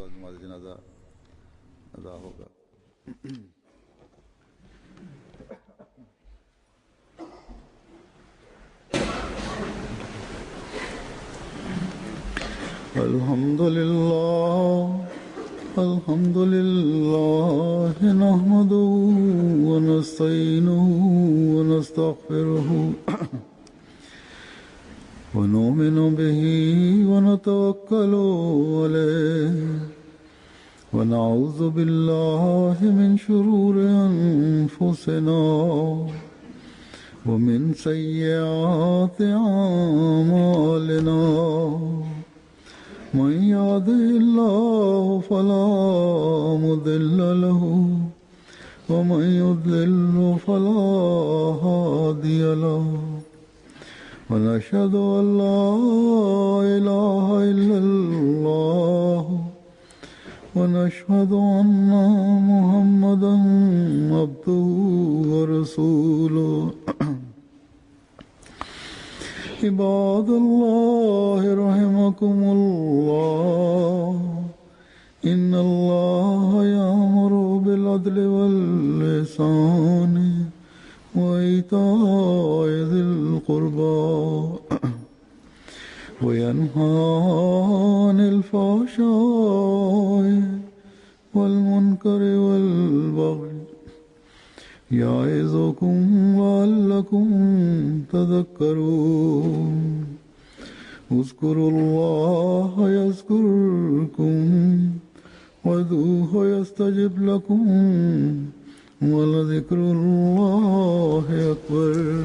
Alhamdulillah, nahmaduhu wa nasta'inuhu wa nastaghfiruhu wa nu'minu bihi wa natawakkalu alayhi wa na'udhu billahi min shururi anfusina wa min sayyiati a'malina. من يهده الله فلا مضل له ومن يضلل فلا هادي له ونشهد أن لا إله إلا الله ونشهد أن محمدا عبده ورسوله عباد الله رحمكم الله إن الله يأمر بالعدل والإحسان وإيتاء ذي القربى وينهى عن الفحشاء والمنكر والبغي يعظكم لعلكم تذكرون اذكروا الله يذكركم وادعوه يستجب لكم ولذكر الله أكبر